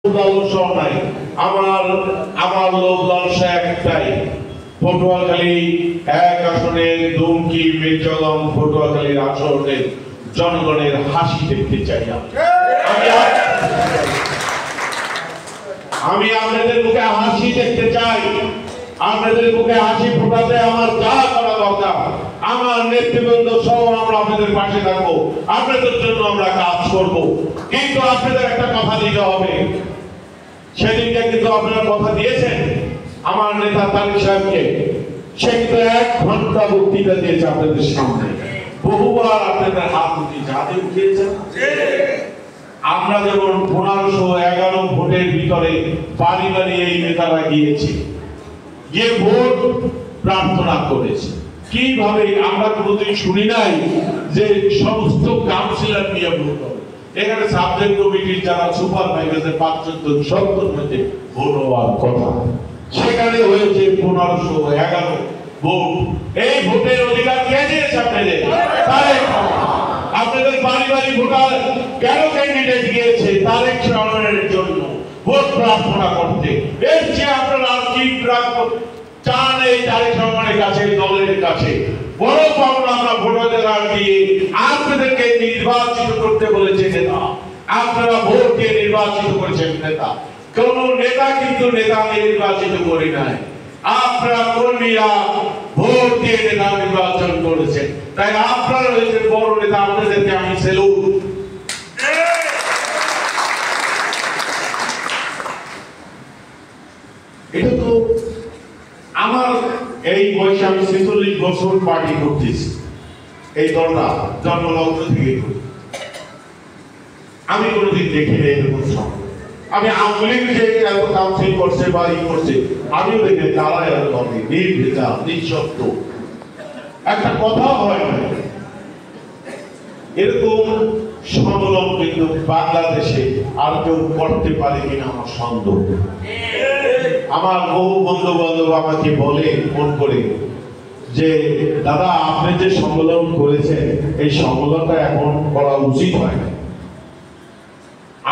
আমার লোভ লালসা একটাই, পটুয়াখালী এক আসনের দুমকি মির্জাগম পটুয়াখালীর আসনের জনগণের হাসি দেখতে চাই। আমি আপনাদের মুখে হাসি দেখতে চাই, আপনাদের মুখে হাসি ফোটাতে আমার যা করা দরকার, আমার নেতৃবৃন্দ সহ আমরা আপনাদের পাশে থাকবো, আপনাদের জন্য আমরা কাজ করব। কিন্তু আপনাদের একটা কথা দিতে হবে, সেদিনকে কিন্তু আপনারা কথা দিয়েছেন আমার নেতা তারেক সাহেবকে, সে কিন্তু 1 ঘন্টা বক্তৃতা দিয়েছে আপনাদের সামনে, বহুবার আপনাদের হাত উঠিয়েছেন। আমরা যেমন 1511 ভোটের ভিতরে বাড়ি বাড়ি এই নেতারা গিয়েছি, গিয়ে ভোট প্রার্থনা করেছে। কিভাবে আমরা কোনোদিন শুনি নাই যে সমস্ত কাউন্সিলর নিয়ে ভোট হবে। এখানে সাবজেক্ট কমিটির যারা সুপারভাইজার 5-7 সত্তর মধ্যে ভোট হওয়ার কথা, সেখানে হয়েছে 1511 ভোট। এই ভোটের অধিকার কে দিয়েছে আপনাদের? আপনাদের বাড়ি বাড়ি ভোটার কেন ক্যান্ডিডেট গিয়েছে? তারেক রহমানের জন্য ভোট প্রার্থনা করতে। এর চেয়ে আপনারা আর কি চান? এই তারেক রহমানের কাছে, দলের কাছে বড় পাওনা আমরা ভোটাধিকার দিয়ে আপনাদেরকে নির্বাচিত করতে বলেছে নেতা, আপনারা ভোট দিয়ে নির্বাচিত করেছেন নেতা। কোন নেতা কিন্তু নেতা নির্বাচিত করে নাই, আপনারা কর্মীরা ভোট দিয়ে নেতা নির্বাচন করেছেন। তাই আপনারা হয়েছেন বড় নেতা, আপনাদেরকে আমি স্যালুট। এটা তো আমার এই বয়সে আমি 46 বছর পার্টি করতেছি, এই দলটা জন্মলগ্ন থেকে করি। আমি কোনোদিন দেখি না এরকম সময়। আমি আওয়ামী লীগ যে এত কাউন্সিল করছে বা ই করছে, আমিও দেখি তারা এত দলে নির্ভেজা নিঃশব্দ, একটা কথা হয় না। এরকম সম্মেলন কিন্তু বাংলাদেশে আর কেউ করতে পারে কিনা আমার সন্দেহ। আমার বহু বন্ধু বান্ধব আমাকে বলে ফোন করে যে দাদা, আপনি যে সম্মেলন করেছেন এই সম্মেলনটা এখন করা উচিত হয় না,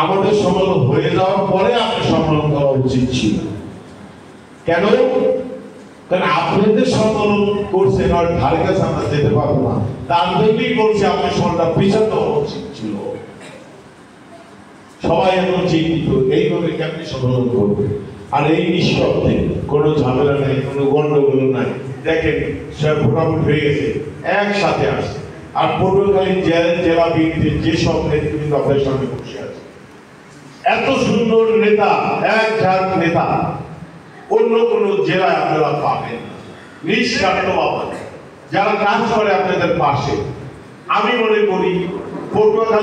আমাদের সম্মেলন হয়ে যাওয়ার পরে আপনি সম্মেলন করা উচিত ছিল। কেন? কারণ আপনাদের সম্মেলন করছেন আর ধারে কাছে আমরা যেতে পারবো না, তার জন্যই বলছি আপনি সম্মেলনটা পিছাতে হওয়া উচিত ছিল। সবাই এখন চিন্তিত এইভাবে কেমনি সম্মেলন করবে, আর এই নিঃশব্দে কোনো ঝামেলা নাই, কোনো গন্ডগোল নাই। দেখেন সব ভোটাভুটি হয়ে গেছে, একসাথে আসছে। আর পটুয়াখালী জেলা বিএনপির যে সব নেতৃবৃন্দ আপনাদের সামনে বসে আছে, এত সুন্দর নেতা, এক ঝাঁক নেতা অন্য কোন জেলায় আপনারা পাবেন না। নিঃস্বার্থভাবে যারা কাজ করে আপনাদের পাশে, আমি মনে করি পটুয়াখালী